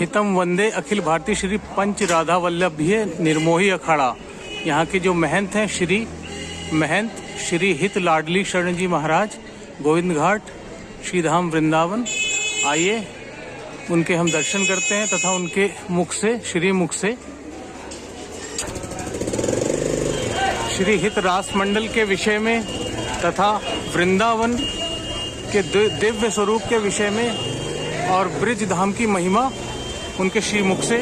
हितम वंदे अखिल भारतीय श्री पंच राधा वल्लभीय निर्मोही अखाड़ा। यहाँ के जो महंत हैं महंत श्री हित लाडली शरण जी महाराज, गोविंद घाट, श्रीधाम वृंदावन। आइए उनके हम दर्शन करते हैं तथा उनके मुख से श्री हित रास मंडल के विषय में तथा वृंदावन के दिव्य स्वरूप के विषय में और ब्रिज धाम की महिमा उनके श्री मुख से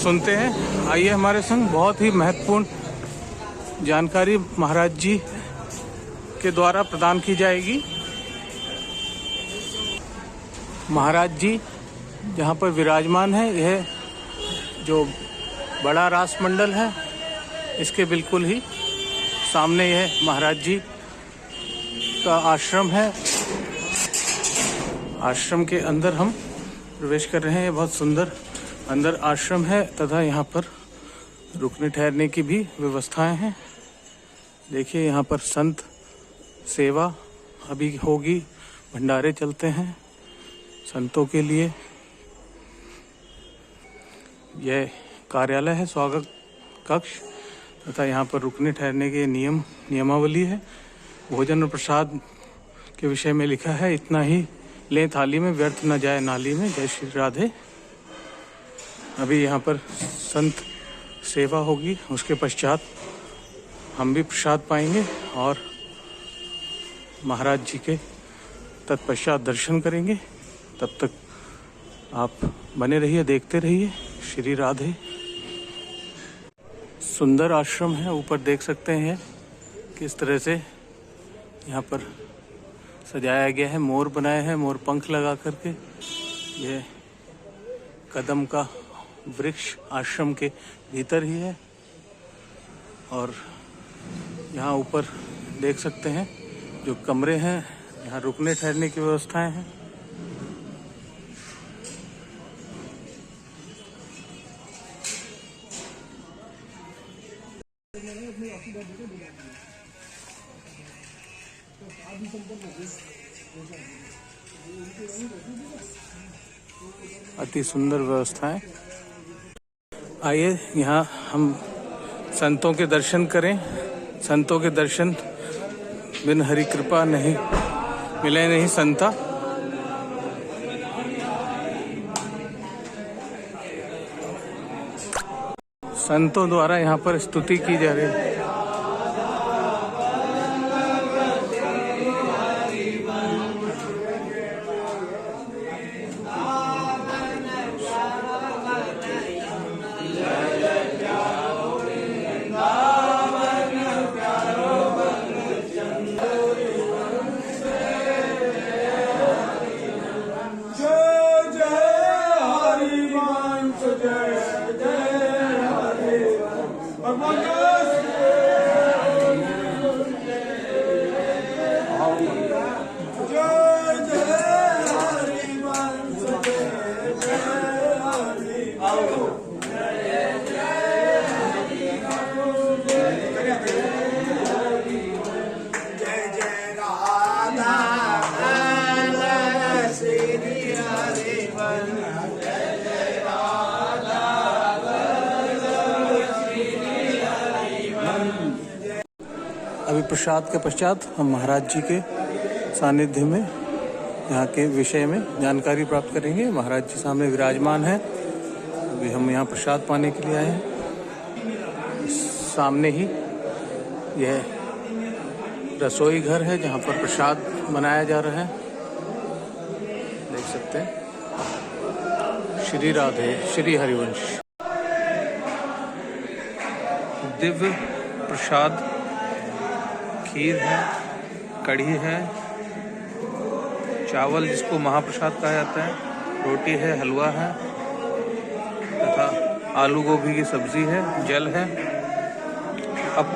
सुनते हैं। आइए हमारे संग, बहुत ही महत्वपूर्ण जानकारी महाराज जी के द्वारा प्रदान की जाएगी। महाराज जी जहाँ पर विराजमान है, यह जो बड़ा रास मंडल है इसके बिल्कुल ही सामने यह महाराज जी का आश्रम है। आश्रम के अंदर हम प्रवेश कर रहे हैं। बहुत सुंदर अंदर आश्रम है तथा यहाँ पर रुकने ठहरने की भी व्यवस्थाएं हैं। देखिए यहाँ पर संत सेवा अभी होगी, भंडारे चलते हैं संतों के लिए। यह कार्यालय है, स्वागत कक्ष, तथा यहाँ पर रुकने ठहरने के नियमावली है। भोजन और प्रसाद के विषय में लिखा है, इतना ही लें थाली में, व्यर्थ न जाए नाली में। जय श्री राधे। अभी यहाँ पर संत सेवा होगी, उसके पश्चात हम भी प्रसाद पाएंगे और महाराज जी के तत्पश्चात दर्शन करेंगे। तब तक आप बने रहिए, देखते रहिए। श्री राधे। सुंदर आश्रम है, ऊपर देख सकते हैं किस तरह से यहाँ पर सजाया गया है। मोर बनाए हैं, मोर पंख लगा करके। यह कदम का वृक्ष आश्रम के भीतर ही है। और यहाँ ऊपर देख सकते हैं जो कमरे हैं, यहाँ रुकने ठहरने की व्यवस्थाएं हैं। अति सुंदर व्यवस्थाएं। आइए यहाँ हम संतों के दर्शन करें। संतों के दर्शन बिन हरि कृपा नहीं मिले नहीं संता। संतों द्वारा यहाँ पर स्तुति की जा रही है। अभी प्रसाद के पश्चात हम महाराज जी के सानिध्य में यहाँ के विषय में जानकारी प्राप्त करेंगे। महाराज जी सामने विराजमान है। अभी हम यहाँ प्रसाद पाने के लिए आए हैं। सामने ही यह रसोई घर है जहाँ पर प्रसाद बनाया जा रहा है, देख सकते हैं। श्री राधे, श्री हरिवंश। दिव्य प्रसाद, खीर है, कढ़ी है, चावल जिसको महाप्रसाद कहा जाता है, रोटी है, हलवा है तथा आलू गोभी की सब्जी है, जल है। अब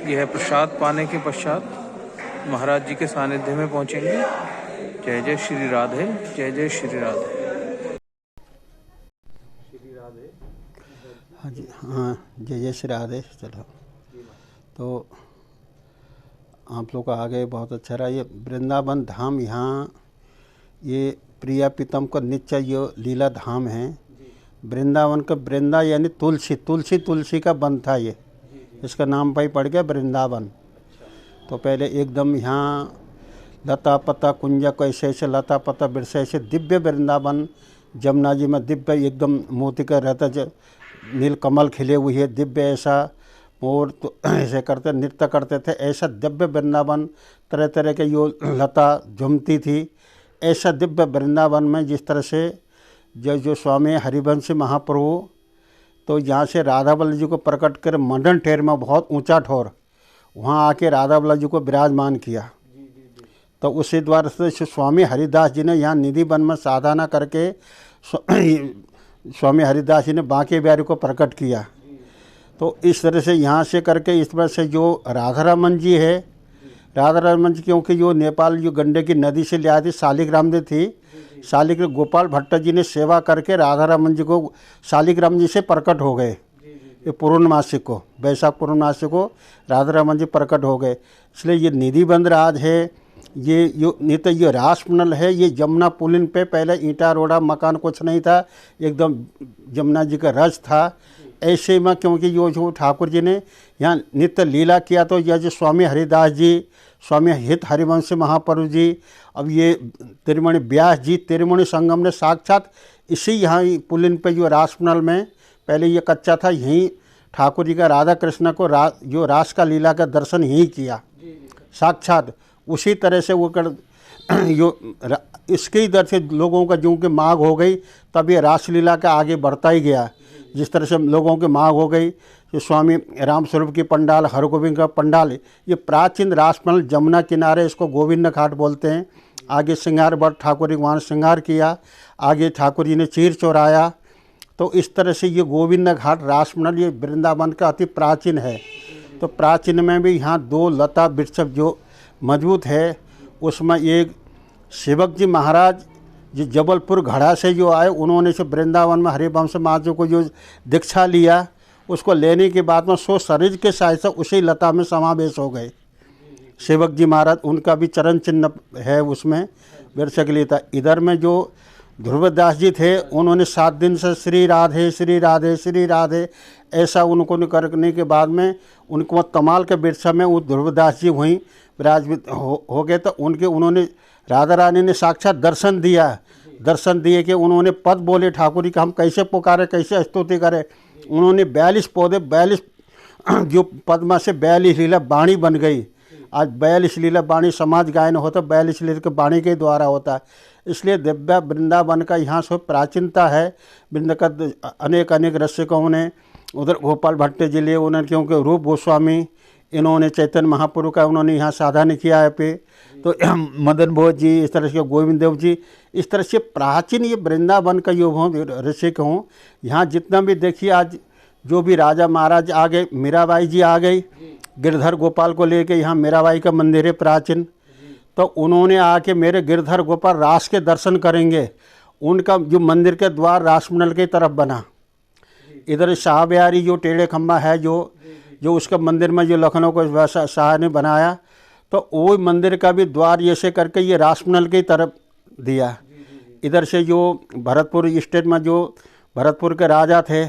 यह प्रसाद पाने के पश्चात महाराज जी के सानिध्य में पहुंचेंगे। जय जय श्री राधे, जय जय श्री राधे। श्री राधे। हाँ जी, हाँ, जय जय श्री राधे। चलो, तो आप लोग आ गए, बहुत अच्छा रहा। ये वृंदावन धाम, यहाँ ये प्रिया प्रीतम को नित्य यो लीला धाम है। वृंदावन का वृंदा यानी तुलसी, तुलसी का वन था ये, इसका नाम भाई पड़ गया वृंदावन। तो पहले एकदम यहाँ लता पता कुंजक ऐसे ऐसे लता पता वृक्ष ऐसे दिव्य वृंदावन, जमुना जी में दिव्य एकदम मोती का रहता, नील कमल खिले हुए है दिव्य, ऐसा मोर तो ऐसे करते नृत्य करते थे, ऐसा दिव्य वृंदावन, तरह तरह के यो लता झूमती थी, ऐसा दिव्य वृंदावन में जिस तरह से जो स्वामी हरिवंश महाप्रभु तो यहाँ से राधा वल्लभ जी को प्रकट कर मंडन ठेर में बहुत ऊंचा ठोर, वहाँ आके राधा वल्लभ जी को विराजमान किया। तो उसी द्वारा से स्वामी हरिदास जी ने यहाँ निधि वन में साधना करके स्वामी हरिदास जी ने बांके बिहारी को प्रकट किया। तो इस तरह से यहाँ से करके इस तरह से जो राधा रमन जी है, राधा रमन जी क्योंकि जो नेपाल जो गंडे की नदी से ले आई थी, शालिग्राम में थी, शालिग्राम गोपाल भट्ट जी ने सेवा करके राधा रमन जी को शालिग्राम जी से प्रकट हो गए। ये पूर्णमासी को, वैशाख पूर्णमासी को राधा रमन जी प्रकट हो गए। इसलिए ये निधि बंद राज है, ये यो नहीं तो ये रासमनल है। ये जमुना पुलिन पे पहले ईंटा रोड़ा मकान कुछ नहीं था, एकदम जमुना जी का रज था। ऐसे में क्योंकि जो ठाकुर जी ने यहाँ नित्य लीला किया, तो यह जो स्वामी हरिदास जी, स्वामी हित हरिवंश महाप्रभु जी, अब ये त्रिमणि व्यास जी, त्रिमणि संगम ने साक्षात इसी यहाँ पुलिन पे जो रासमनल में पहले ये कच्चा था, यहीं ठाकुर जी का राधा कृष्ण को जो रास का लीला का दर्शन यहीं किया साक्षात। उसी तरह से वो इसके इधर से लोगों का जो कि मांग हो गई, तब ये रासलीला का आगे बढ़ता ही गया। जिस तरह से लोगों की मांग हो गई, जो स्वामी रामस्वरूप की पंडाल, हरगोविंद का पंडाल, ये प्राचीन रासमहल जमुना किनारे, इसको गोविंद घाट बोलते हैं। आगे श्रृंगार भट्ट ठाकुर जी वहाँ श्रृंगार किया, आगे ठाकुर जी ने चीर चौराया। तो इस तरह से ये गोविंद घाट रासमहल ये वृंदावन का अति प्राचीन है। तो प्राचीन में भी यहाँ दो लता वृक्ष जो मजबूत है, उसमें एक सेवक जी महाराज जो जबलपुर घड़ा से जो आए, उन्होंने से वृंदावन में हरिवंश महाराज को जो दीक्षा लिया, उसको लेने के बाद में सो शरीर के साथ उसी लता में समावेश हो गए। सेवक जी महाराज, उनका भी चरण चिन्ह है उसमें वृक्ष के लिए था। इधर में जो ध्रुवदास जी थे, उन्होंने 7 दिन से श्री राधे श्री राधे श्री राधे ऐसा उनको करने के बाद में उनको तमाल के वृक्ष में वो ध्रुवदास जी वहीं विराजित हो गए। तो उन्होंने राधा रानी ने साक्षात दर्शन दिए कि उन्होंने पद बोले ठाकुर जी का, हम कैसे पुकारे, कैसे स्तुति करें। उन्होंने 42 पौधे, 42 जो पद्मा से 42 लीला बाणी बन गई। आज 42 लीला बाणी समाज गायन होता, 42 लीला के बाणी के द्वारा होता है। इसलिए दिव्य वृंदावन का यहाँ से प्राचीनता है। वृंद का अनेक रसिकों ने उधर गोपाल भट्ट जी लिए, उन्होंने क्योंकि रूप गोस्वामी, इन्होंने चैतन्य महाप्रभु का उन्होंने यहाँ साधन किया है पे। तो मदन भोज जी, इस तरह से गोविंद देव जी, इस तरह से प्राचीन ये वृंदावन का योग हों ऋषिक हों। यहाँ जितना भी देखिए, आज जो भी राजा महाराज आ गए, मीराबाई जी आ गई, गिरधर गोपाल को लेके यहाँ मीराबाई का मंदिर है प्राचीन। तो उन्होंने आके मेरे गिरधर गोपाल रास के दर्शन करेंगे। उनका जो मंदिर के द्वार रासमहल की तरफ बना। इधर शाह बिहारी जो टेढ़े खम्बा है, जो उसका मंदिर में जो लखनऊ को शाह ने बनाया, तो वो मंदिर का भी द्वार ऐसे करके ये रासमहल की तरफ दिया। इधर से जो भरतपुर स्टेट में जो भरतपुर के राजा थे,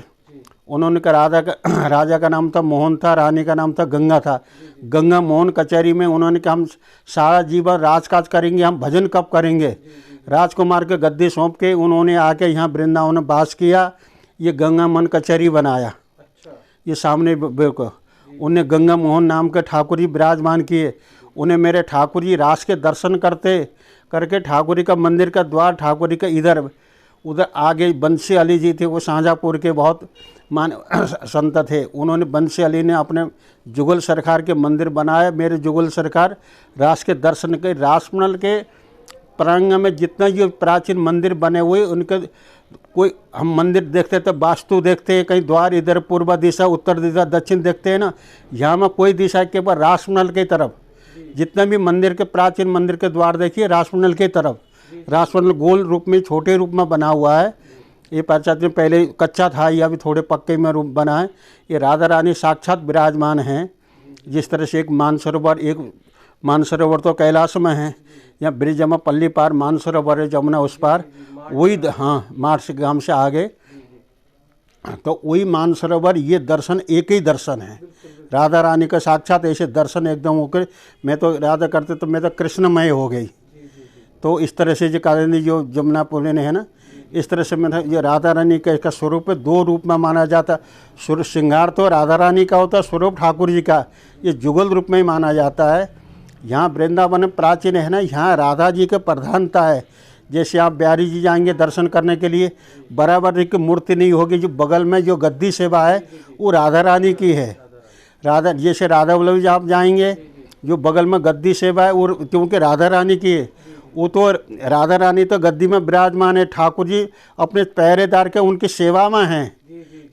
उन्होंने का राजा का नाम था मोहन था, रानी का नाम था गंगा था। गंगा मोहन कचहरी में उन्होंने कहा हम सारा जीवन राजकाज करेंगे, हम भजन कब करेंगे। राजकुमार के गद्दी सौंप के उन्होंने आके यहाँ वृंदावन में वास किया। ये गंगा मोहन कचहरी बनाया। ये सामने बिल्कुल उन्हें गंगा मोहन नाम के ठाकुर जी विराजमान किए। उन्हें मेरे ठाकुर जी रास के दर्शन करके ठाकुर जी का मंदिर का द्वार, ठाकुर जी का उधर आगे बंसी अली जी थे, वो शाहजहाँपुर के बहुत मान संत थे। उन्होंने बंसी अली ने अपने जुगल सरकार के मंदिर बनाया। मेरे जुगल सरकार रास के दर्शन के, रासमहल के प्रांगण में जितना जो प्राचीन मंदिर बने हुए, उनके कोई हम मंदिर देखते तो वास्तु देखते हैं, कहीं द्वार इधर पूर्व दिशा, उत्तर दिशा, दक्षिण देखते हैं ना। यहाँ में कोई दिशा के ऊपर रासमहल की तरफ जितना भी मंदिर के प्राचीन मंदिर के द्वार देखिए, रासमहल की तरफ। रासमहल गोल रूप में, छोटे रूप में बना हुआ है। ये पश्चात में पहले कच्चा था, या भी थोड़े पक्के में रूप बना है। ये राधा रानी साक्षात विराजमान हैं। जिस तरह से एक मानसरोवर, एक मानसरोवर तो कैलाश में है, यहाँ ब्रिजमा पल्ली पार मानसरोवर है, जमुना उस पार, वही हाँ मार्च गांव से आगे, तो वही मानसरोवर। ये दर्शन एक ही दर्शन है, राधा रानी का साक्षात ऐसे दर्शन एकदम होकर, मैं तो राधा करते तो मैं तो कृष्णमय हो गई। तो इस तरह से जो कालिंदी जो जमुना पुणे ने है ना, इस तरह से मैं ये राधा रानी का इसका स्वरूप दो रूप में माना जाता। स्वरूप श्रृंगार तो राधा रानी का होता है, स्वरूप ठाकुर जी का, ये जुगल रूप में ही माना जाता है। यहाँ वृंदावन प्राचीन है ना, यहाँ राधा जी की प्रधानता है। जैसे आप बिहारी जी जाएंगे दर्शन करने के लिए, बराबर की मूर्ति नहीं होगी, जो बगल में जो गद्दी सेवा है वो राधा रानी की है। राधा जैसे राधा वल्लभ आप जाएंगे, जो बगल में गद्दी सेवा है वो क्योंकि राधा रानी की है, वो तो राधा रानी तो गद्दी में विराजमान है, ठाकुर जी अपने पहरेदार के उनकी सेवा में हैं।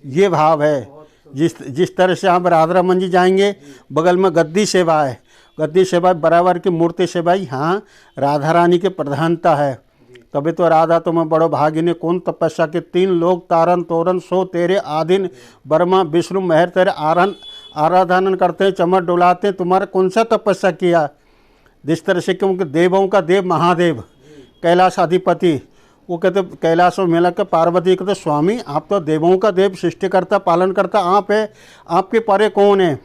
ये भाव है। जिस तरह से आप राधा रमन जी जाएंगे, बगल में गद्दी सेवा है, गद्दी सेवा बराबर की मूर्ति सेवा, यहाँ राधा रानी की प्रधानता है। तभी तो राधा तुम्हें बड़ो भागिनी, कौन तपस्या के 3 लोग तारन तोरन सो तेरे आधीन, ब्रह्मा विष्णु महर तेरे आराधन करते हैं, चमर डुलाते हैं, तुम्हारा कौन सा तपस्या किया। जिस तरह से क्योंकि देवों का देव महादेव कैलाश अधिपति, वो कहते कैलाश में मिला के पार्वती कहते स्वामी आप तो देवों का देव, सृष्टिकर्ता पालन करता आप है, आपके परे कौन है।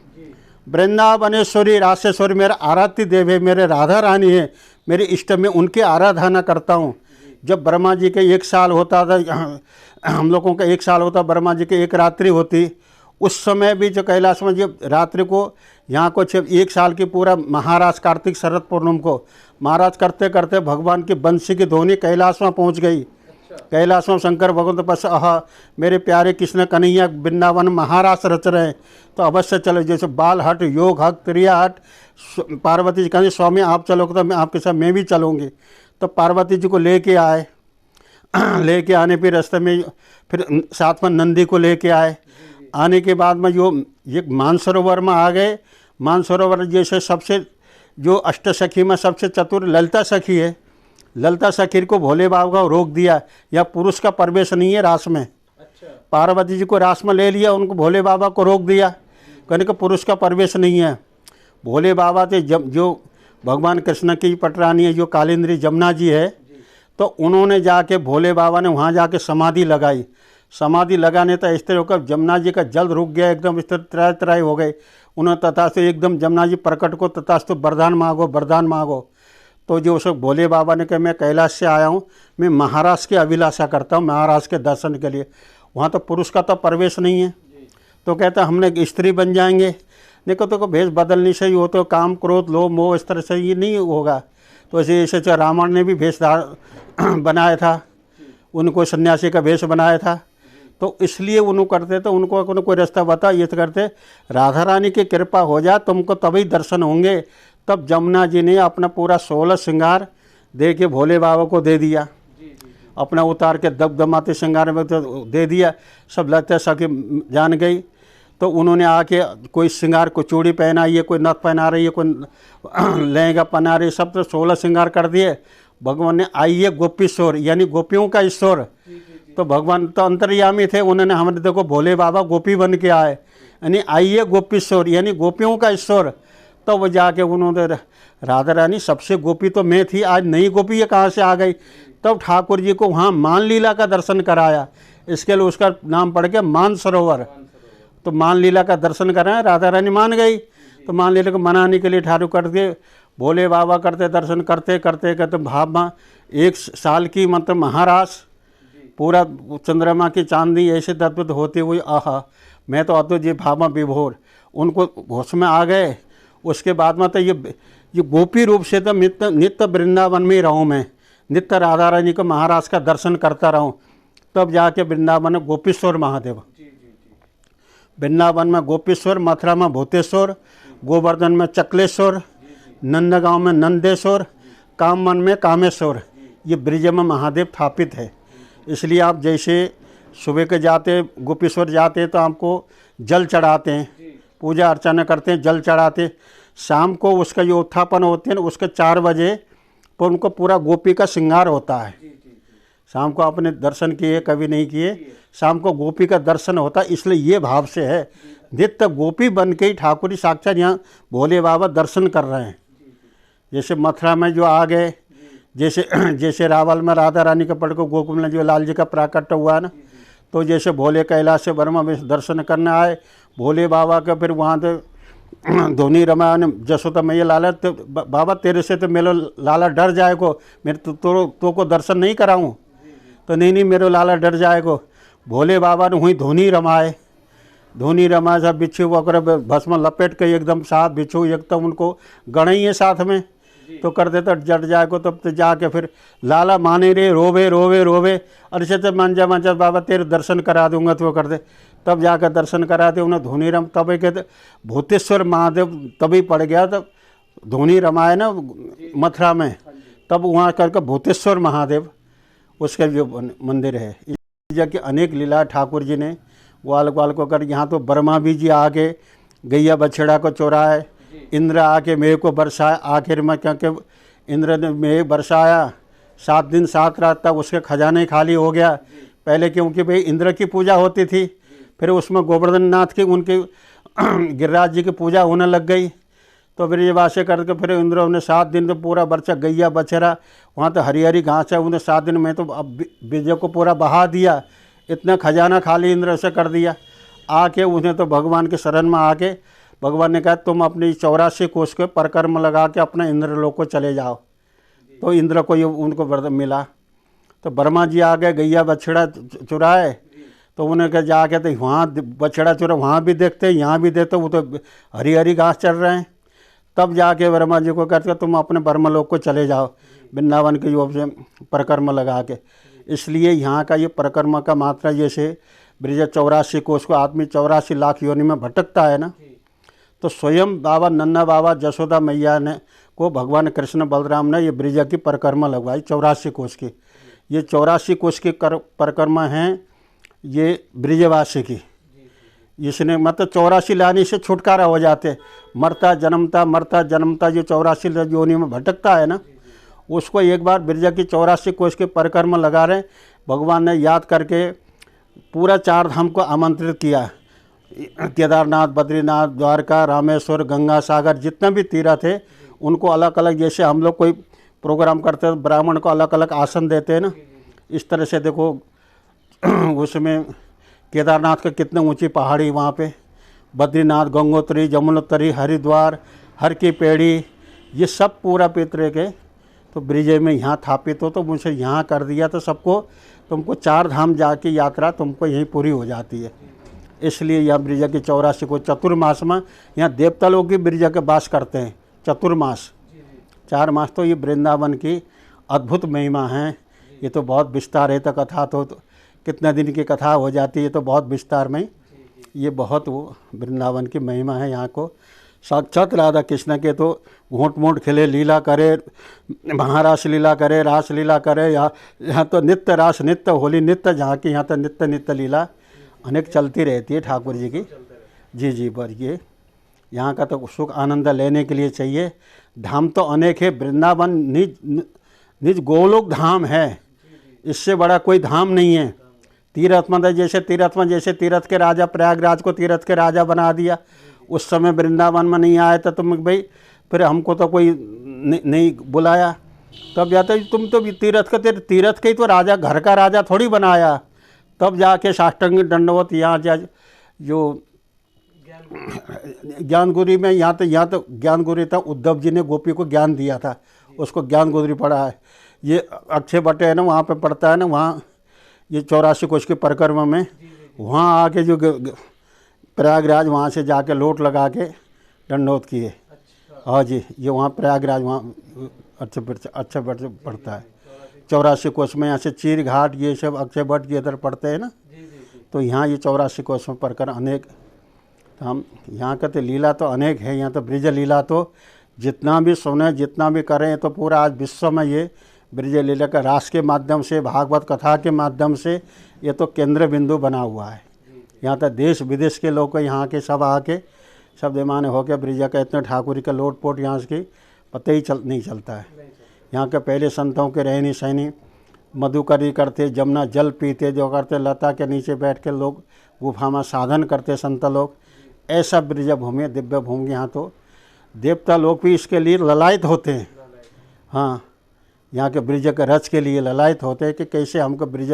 वृंदावनेश्वरी रासेश्वरी मेरा आराध्य देव है, मेरे राधा रानी है, मेरे इष्ट में उनकी आराधना करता हूँ। जब ब्रह्मा जी के 1 साल होता था, हम लोगों का 1 साल होता, ब्रह्मा जी की 1 रात्रि होती, उस समय भी जो कैलाश में जब रात्रि को यहाँ को 1 साल की पूरा महाराज कार्तिक शरद पूर्णिमा को महाराज करते करते भगवान की बंसी की ध्वनि कैलाश में पहुँच गई। कैलाश में शंकर भगवान तो बस मेरे प्यारे कृष्ण कन्हैया वृंदावन महाराज रच रहे हैं, तो अवश्य चलो। जैसे बाल हट, योग हट, क्रिया हट, पार्वती जी कहते स्वामी आप चलोगे तो मैं आपके साथ मैं भी चलूँगी। तो पार्वती जी को लेके आए, लेके आने पे रास्ते में फिर साथ में नंदी को लेके आए। आने के बाद में जो ये मानसरोवर में आ गए, मानसरोवर जैसे सबसे जो अष्टसखी में सबसे चतुर ललिता सखी है, ललिता सखी को भोले बाबा को रोक दिया, या पुरुष का प्रवेश नहीं है रास में। पार्वती जी को रास में ले लिया, उनको भोले बाबा को रोक दिया, कहने का पुरुष का प्रवेश नहीं है। भोले बाबा थे जो भगवान कृष्ण की पटरानी है, जो कालिंदी जमुना जी है, तो उन्होंने जाके भोले बाबा ने वहाँ जाके समाधि लगाई। समाधि लगाने तो इस तरह होकर जमुना जी का जल रुक गया, एकदम इस तरह त्राय हो गए। उन्होंने तथास्तु एकदम जमुना जी प्रकट को तथास्तु वरदान मांगो, वरदान मांगो। तो जो उस भोले बाबा ने कहा मैं कैलाश से आया हूँ, मैं महाराज की अभिलाषा करता हूँ, महाराज के दर्शन के लिए। वहाँ तो पुरुष का तो प्रवेश नहीं है। तो कहता हमने स्त्री बन जाएंगे। देखो तो भेष बदलनी सही हो, तो काम क्रोध लोभ मोह इस तरह से ये नहीं होगा। तो ऐसे रावण ने भी भेष बनाया था, उनको सन्यासी का भेष बनाया था। तो इसलिए उन्होंने करते तो उनको कोई रास्ता बता, ये करते राधा रानी की कृपा हो जाए तुमको तभी दर्शन होंगे। तब जमुना जी ने अपना पूरा 16 श्रृंगार दे के भोले बाबा को दे दिया, अपना उतार के दमदमाते श्रृंगार में तो दे दिया। सब लगता सखी जान गई। तो उन्होंने आके कोई श्रृंगार को चूड़ी पहनाई है, कोई नथ पहना रही है, कोई लहंगा पहना रही है, सब तो 16 श्रृंगार कर दिए। भगवान ने आइए गोपीश्वर यानी गोपियों का ईश्वर। तो भगवान तो अंतर्यामी थे, उन्होंने हमारे देखो भोले बाबा गोपी बन के आए, यानी आइए गोपीश्वर यानी गोपियों का ईश्वर। तो वो जाके उन्होंने राधा रानी सबसे गोपी तो मैं थी, आज नई गोपी ये कहाँ से आ गई। तब ठाकुर जी को वहाँ मान लीला का दर्शन कराया, इसके लिए उसका नाम पड़ गया मानसरोवर। तो मान लीला का दर्शन कराया, राधा रानी मान गई। तो मान लीला को मनाने के लिए ठाकुर करते भोले बाबा करते दर्शन करते करते करते भाव में 1 साल की मतलब महाराज पूरा चंद्रमा की चांदनी ऐसे अद्भुत होते हुए आहा मैं तो अद्भुत जी भाव में विभोर उनको होश में आ गए। उसके बाद में तो ये गोपी रूप से तो नित्य वृंदावन में ही रहूँ, मैं नित्य राधा रानी को महाराज का दर्शन करता रहूँ। तब जाके वृंदावन में गोपीश्वर महादेव, वृंदावन में गोपीश्वर, मथुरा में भूतेश्वर, गोवर्धन में चकलेश्वर, नंदगांव में नंदेश्वर, कामवन में कामेश्वर, ये ब्रिज में महादेव स्थापित है। इसलिए आप जैसे सुबह के जाते गोपीश्वर जाते तो आपको जल चढ़ाते हैं, पूजा अर्चना करते हैं, जल चढ़ाते। शाम को उसका जो उत्थापन होते हैं उसके 4 बजे पर उनको पूरा गोपी का श्रृंगार होता है। शाम को आपने दर्शन किए कभी नहीं किए, शाम को गोपी का दर्शन होता है। इसलिए ये भाव से है नित्य गोपी बन के ही ठाकुर साक्षात यहाँ भोले बाबा दर्शन कर रहे हैं। जैसे मथुरा में जो आ गए, जैसे जैसे रावल में राधा रानी का पढ़ को गोकुल में जो लाल जी का प्राकट्य हुआ ना, तो जैसे भोले कैलाश से वर्मा में दर्शन करने आए भोले बाबा का, फिर वहाँ से धोनी रमायण जसोदा मैया लाला, तो बाबा तेरे से तो मेरे लाला डर जाएगो, मेरे तो को दर्शन नहीं कराऊँ, तो नहीं मेरे लाला डर जाएगो। भोले बाबा ने हुई धोनी रमाए सब बिच्छू वकर भस्म लपेट के एकदम साथ बिच्छू एकदम उनको गणई है साथ में, तो कर देता जट जाएगो। तब तो जाके फिर लाला माने रे रोवे रोवे रोवे, अरे से तो मान जा बाबा तेरे दर्शन करा दूंगा, तो कर दे। तब जाकर दर्शन कराते उन्हें धोनी रम, तब कहते भूतेश्वर महादेव तभी पड़ गया, तब धोनी रमाए ना मथुरा में, तब वहाँ करके भूतेश्वर महादेव उसका जो मंदिर है। इस जगह की अनेक लीला ठाकुर जी ने ग्वाल ग्वाल को कर। यहाँ तो ब्रह्मा भी जी आके गैया बछड़ा को चोराए, इंद्र आके मेघ को बरसाया, आखिर में क्योंकि इंद्र ने मेघ बरसाया 7 दिन 7 रात तक उसके खजाने खाली हो गया। पहले क्योंकि भाई इंद्र की पूजा होती थी, फिर उसमें गोवर्धन नाथ की उनकी गिरिराज जी की पूजा होने लग गई, तो फिर ये वासे करके फिर इंद्र ने 7 दिन तो पूरा बरसा गैया बछड़ा, वहाँ तो हरी हरी घास है, उन्हें 7 दिन में तो अब विजय को पूरा बहा दिया, इतना खजाना खाली इंद्र से कर दिया। आके उन्हें तो भगवान के शरण में आके भगवान ने कहा तुम अपनी 84 कोष के परकर्म लगा के अपने इंद्रलोक को चले जाओ, तो इंद्र को ये उनको वरदान मिला। तो ब्रह्मा जी आ गए गैया बछड़ा चुराए, तो उन्हें कहा जाके तो वहाँ बछड़ा चुरा वहाँ भी देखते यहाँ भी देखते, वो तो हरी हरी घास चल रहे हैं। तब जाके ब्रह्मा जी को कहते तुम अपने ब्रह्मलोक को चले जाओ वृंदावन के योग से परकर्म लगा के। इसलिए यहाँ का ये परकर्म का मात्रा, जैसे ब्रिज 84 कोष को आदमी 84 लाख योनि में भटकता है ना, तो स्वयं बाबा नन्ना बाबा जसोदा मैया ने को भगवान कृष्ण बलराम ने ये ब्रिज की परिक्रमा लगवाई 84 कोष की। ये 84 कोष की परिक्रमा हैं ये ब्रिजवासी की। इसने मतलब 84 लाने से छुटकारा हो जाते, मरता जन्मता जो 84 योनि में भटकता है ना, उसको एक बार ब्रिज की 84 कोष के परिक्रमा लगा रहे। भगवान ने याद करके पूरा 4 धाम को आमंत्रित किया, केदारनाथ, बद्रीनाथ, द्वारका, रामेश्वर, गंगा सागर, जितने भी तीर्थ थे उनको अलग अलग, जैसे हम लोग कोई प्रोग्राम करते हैं ब्राह्मण को अलग अलग आसन देते हैं ना, इस तरह से देखो उसमें केदारनाथ का कितने ऊंची पहाड़ी, वहाँ पे बद्रीनाथ, गंगोत्री, जमुनोत्री, हरिद्वार, हर की पेड़ी, ये सब पूरा पितरे के तो ब्रिज में यहाँ स्थापित हो, तो मुझे यहाँ कर दिया, तो सबको तुमको 4 धाम जाके यात्रा तुमको यहीं पूरी हो जाती है। इसलिए यहाँ ब्रिज के 84 को चतुर्मास में यहाँ देवता लोग भी ब्रिज के वास करते हैं। चतुर्मास 4 मास तो ये वृंदावन की अद्भुत महिमा है। ये तो बहुत विस्तार है, तो कथा तो कितने दिन की कथा हो जाती है, तो बहुत विस्तार में ये बहुत वो वृंदावन की महिमा है। यहाँ को साक्षात राधा कृष्ण के तो घोंट मोट खिले, लीला करे, महारास लीला करे, रास लीला करे, यहाँ तो नित्य रास, नित्य होली, नित्य जहाँ की यहाँ तो नित्य नित्य लीला अनेक चलती रहती है ठाकुर जी की। जी पर ये यहाँ का तो सुख आनंद लेने के लिए चाहिए। धाम तो अनेक है, वृंदावन निज गोलोक धाम है, इससे बड़ा कोई धाम नहीं है। तीर्थ में जैसे तीर्थ के राजा प्रयागराज को तीर्थ के राजा बना दिया, उस समय वृंदावन में नहीं आए तो तुम भाई फिर हमको तो कोई नहीं बुलाया, तब जाते तुम तो तीर्थ के ही तो राजा, घर का राजा थोड़ी बनाया। तब जाके साष्टांग दंडवत यहाँ जो ज्ञानगुरी में यहाँ तो ज्ञानगुरी था, उद्धव जी ने गोपी को ज्ञान दिया था, उसको ज्ञानगुरी पढ़ा है। ये अक्षय बटे है ना, वहाँ पे पढ़ता है ना, वहाँ ये 84 कोष के परिक्रमा में वहाँ आके जो प्रयागराज, वहाँ से जाके लोट लगा के दंडवत किए। हाँ जी, ये वहाँ प्रयागराज वहाँ अच्छा पड़ता है 84 कोष में। यहाँ से चीर घाट ये सब अक्षय भट्ट के इधर पड़ते हैं ना, तो यहाँ ये 84 कोष में पढ़कर अनेक हम यहाँ का तो लीला तो अनेक है। यहाँ तो ब्रिज लीला तो जितना भी सुने, जितना भी करें, तो पूरा आज विश्व में ये ब्रिज लीला का रास के माध्यम से, भागवत कथा के माध्यम से ये तो केंद्र बिंदु बना हुआ है। यहाँ तक देश विदेश के लोग यहाँ के सब आके सब बेमाने होकर ब्रिज का इतने ठाकुर का लोट पोट यहाँ की पता ही नहीं चलता है। यहाँ के पहले संतों के रहनी सहनी, मधुकरी करते, जमुना जल पीते, जो करते लता के नीचे बैठ के लोग गुफा में साधन करते संत लोग। ऐसा ब्रिज भूमि, दिव्य भूमि। यहाँ तो देवता लोग भी इसके लिए ललायत होते हैं। हाँ, यहाँ के ब्रिज के रज के लिए ललायत होते हैं कि कैसे हमको ब्रिज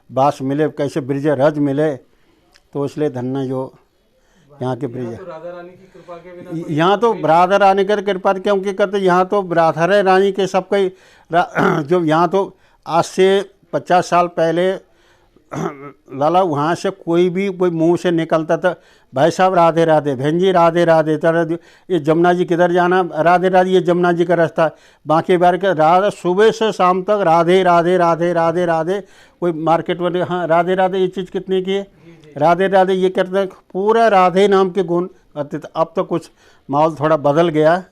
बास मिले, कैसे ब्रिज रज मिले। तो इसलिए धन्य जो यहाँ के ब्रिज, राधा रानी की कृपा के बिना यहाँ तो राधा रानी की कृपा, क्योंकि कहते यहाँ तो राधा रानी के सब कई जो यहाँ तो आज से 50 साल पहले लाला वहाँ से कोई मुंह से निकलता था, भाई साहब राधे राधे, बहन जी राधे राधे, तरह ये जमुना जी किधर जाना, राधे राधे, ये जमुना जी का रास्ता। बाकी बार के राधा सुबह से शाम तक राधे राधे राधे राधे राधे। कोई मार्केट वाले हाँ राधे राधे ये चीज़ कितने की है, राधे राधे ये करते हैं, पूरा राधे नाम के गुण करते थे। अब तो कुछ माहौल थोड़ा बदल गया,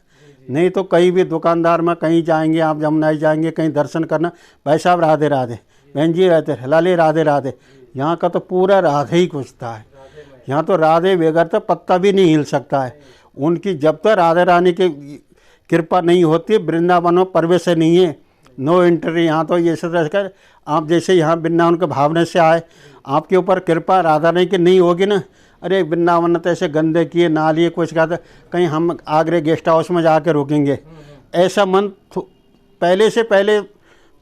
नहीं तो कहीं भी दुकानदार में कहीं जाएंगे आप, जमुना जी जाएंगे कहीं दर्शन करना, भाई साहब राधे राधे, बहन जी रहते लाले राधे राधे। यहाँ का तो पूरा राधे ही कुछता है, यहाँ तो राधे बगैर तो पत्ता भी नहीं हिल सकता है। उनकी जब तक राधा रानी की कृपा नहीं होती, वृंदावन में प्रवेश नहीं है, नो एंट्री। यहाँ तो ये तरह कर आप जैसे यहाँ वृंदावन के भावना से आए, आपके ऊपर कृपा राधा रानी की नहीं होगी ना, अरे वृंदावन तो ऐसे गंदे किए ना लिए कुछ कहा था, कहीं हम आगरे गेस्ट हाउस में जाके रुकेंगे, ऐसा मन पहले से पहले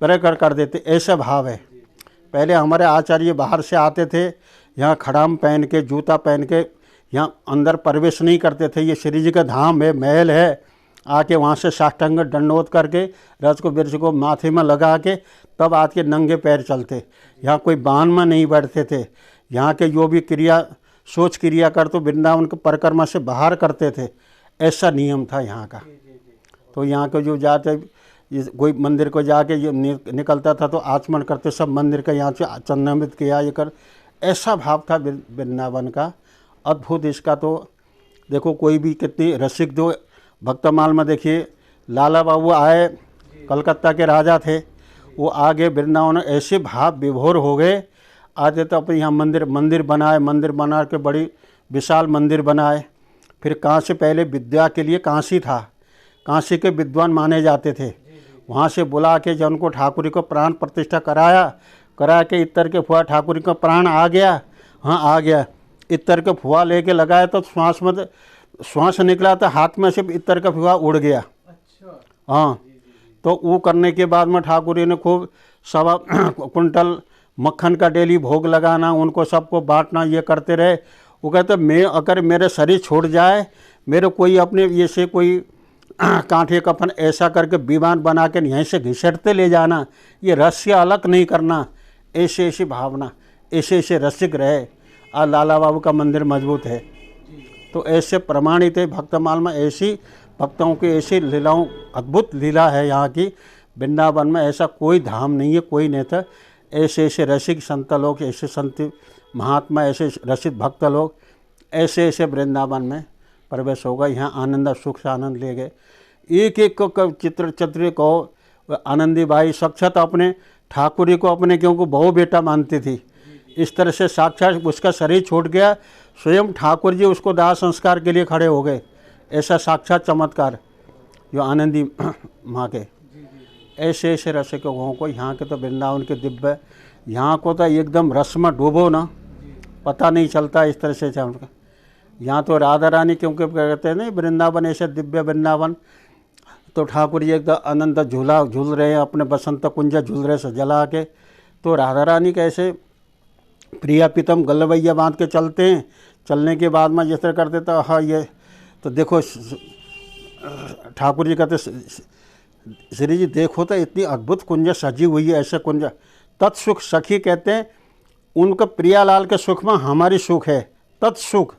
बरकरार कर देते, ऐसा भाव है। पहले हमारे आचार्य बाहर से आते थे, यहाँ खड़ाम पहन के जूता पहन के यहाँ अंदर प्रवेश नहीं करते थे। ये श्री जी का धाम है, महल है, आके वहाँ से साष्टांग दंडवत करके रथ को बिरज को माथे में लगा के तब आके नंगे पैर चलते। यहाँ कोई बान में नहीं बैठते थे। यहाँ के जो भी क्रिया सोच क्रिया कर तो वृंदावन के परिक्रमा से बाहर करते थे, ऐसा नियम था यहाँ का। तो यहाँ के जो जाते कोई मंदिर को जाके ये निकलता था तो आचमन करते, सब मंदिर का यहाँ से चंदनामृत किया ये कर, ऐसा भाव था वृंदावन का। अद्भुत इसका तो देखो, कोई भी कितनी रसिक दो भक्तमाल में देखिए, लाला बाबू आए, कलकत्ता के राजा थे, वो आगे वृंदावन ऐसे भाव विभोर हो गए, आते तो अपने यहाँ मंदिर बनाए, मंदिर बना के बड़ी विशाल मंदिर बनाए। फिर काशी, पहले विद्या के लिए काशी था, काशी के विद्वान माने जाते थे, वहाँ से बुला के जब उनको ठाकुरी को प्राण प्रतिष्ठा करा के इतर के फुआ ठाकुरी को प्राण आ गया, हाँ आ गया, इतर के फुआ लेके लगाया तो श्वास निकला तो हाथ में से इतर का फुआ उड़ गया। अच्छा। हाँ, तो वो करने के बाद में ठाकुरी ने खूब 1.25 कुंटल मक्खन का डेली भोग लगाना, उनको सबको बांटना, ये करते रहे। वो कहते मैं अगर मेरे शरीर छोड़ जाए, मेरे कोई अपने ये से कोई कांठे कफन ऐसा करके विमान बना के यहीं से घिसटते ले जाना, ये रस्य अलग नहीं करना, ऐसे ऐसी भावना, ऐसे ऐसे रसिक रहे। और लाला बाबू का मंदिर मजबूत है, तो ऐसे प्रमाणित है भक्तमाल में, ऐसी भक्तों की ऐसी लीलाओं, अद्भुत लीला है यहाँ की। वृंदावन में ऐसा कोई धाम नहीं है, कोई नेता, ऐसे ऐसे रसिक संत लोग, ऐसे संत महात्मा, ऐसे रसिक भक्त लोग, ऐसे ऐसे वृंदावन में प्रवेश होगा। यहाँ आनंद सुख से आनंद ले गए। एक एक को चित्र को आनंदी बाई साक्षात अपने ठाकुरी को अपने क्योंकि बहु बेटा मानती थी, इस तरह से साक्षात उसका शरीर छूट गया, स्वयं ठाकुर जी उसको दाह संस्कार के लिए खड़े हो गए। ऐसा साक्षात चमत्कार जो आनंदी माँ के, ऐसे ऐसे रसिकों को यहाँ के तो वृंदावन के दिव्य, यहाँ को तो एकदम रस में डूबो ना, पता नहीं चलता इस तरह से उनका। यहाँ तो राधा रानी क्योंकि कहते हैं नहीं वृंदावन ऐसे दिव्य वृंदावन, तो ठाकुर जी एकदम अनंत झूला झूल रहे हैं, अपने बसंत कुंज झूल रहे से जला के। तो राधा रानी कैसे प्रिया प्रीतम गलवैया बांध के चलते हैं, चलने के बाद में जिस तरह करते तो हाँ ये तो देखो ठाकुर जी कहते श्री जी देखो तो इतनी अद्भुत कुंज सजी हुई है, ऐसे कुंज तत्सुख सखी कहते हैं, उनका प्रियालाल के सुख में हमारी सुख है, तत्सुख।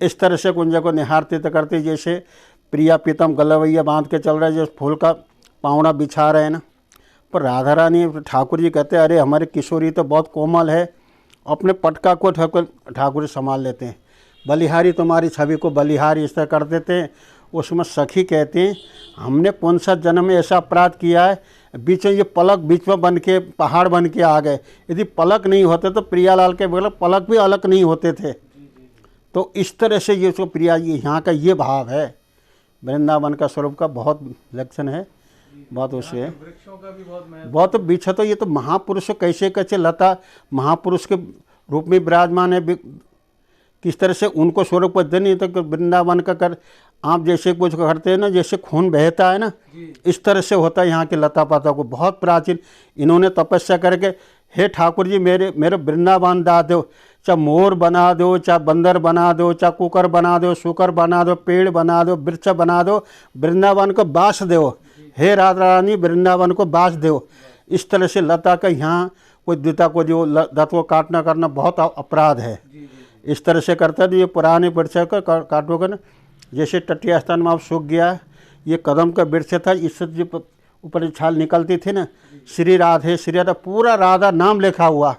इस तरह से कुंज को निहारते तो करते, जैसे प्रिया प्रीतम गलवैया बांध के चल रहे, जैसे फूल का पावड़ा बिछा रहे हैं ना। पर राधा रानी ठाकुर जी कहते हैं अरे हमारी किशोरी तो बहुत कोमल है, अपने पटका को ठाकुर संभाल लेते हैं, बलिहारी तुम्हारी छवि को बलिहारी इस तरह कर देते हैं। उसमें सखी कहते हैं हमने 5 जन्म में ऐसा अपराध किया है, बीच में ये पलक बीच में बन के पहाड़ बन के आ गए, यदि पलक नहीं होते तो प्रियालाल के बगल पलक भी अलग नहीं होते थे। तो इस तरह से ये जो प्रिया यहाँ का ये भाव है, वृंदावन का स्वरूप का बहुत लक्षण है, बहुत उससे है। वृक्षों का भी बहुत वृक्ष तो ये तो महापुरुष कैसे कैसे लता महापुरुष के रूप में विराजमान है, किस तरह से उनको स्वर्ग पर नहीं तो वृंदावन का कर आप जैसे कुछ करते हैं ना, जैसे खून बहता है ना, इस तरह से होता है यहाँ के लता पाता को। बहुत प्राचीन इन्होंने तपस्या करके, हे ठाकुर जी मेरे वृंदावन दा दो, चाहे मोर बना दो, चाहे बंदर बना दो, चाहे कुकर बना दो, शुकर बना दो, पेड़ बना दो, वृक्ष बना दो, वृंदावन को बास दो, हे राधा रानी वृंदावन को बास दो। इस तरह से लता का यहाँ कोई द्विता को जो लता को काटना करना बहुत अपराध है। इस तरह से करता है। ये पुराने वृक्ष का काटोगे ना, जैसे तटीय स्थान में आप सूख गया, ये कदम का वृक्ष था, इससे जो ऊपर छाल निकलती थी ना, श्री राधा पूरा राधा नाम लिखा हुआ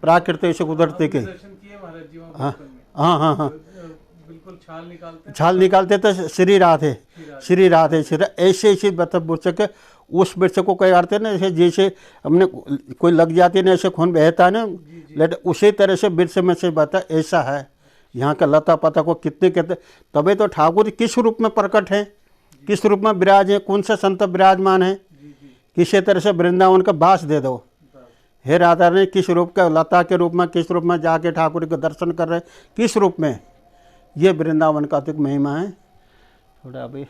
प्राकृतिक से कुदरती के। हाँ हाँ हाँ हाँ, बिल्कुल छाल निकालते थे श्री राधे श्री राधे श्री। ऐसे ऐसे मतलब वृक्ष के उस वृक्ष को कई करते ना, जैसे हमने कोई लग जाती है ना, ऐसे खून बहता है ना, लेकिन उसी तरह से वृक्ष में से बता ऐसा है यहाँ का लता पता को कितने कहते। तभी तो ठाकुर किस रूप में प्रकट है, किस रूप में विराज है, कौन सा संत विराजमान है, किसी तरह से वृंदावन का बास दे दो। हे राधा ने किस रूप का, लता के रूप में, किस रूप में जाके ठाकुर के दर्शन कर रहे, किस रूप में, ये वृंदावन का अधिक महिमा है। थोड़ा अभी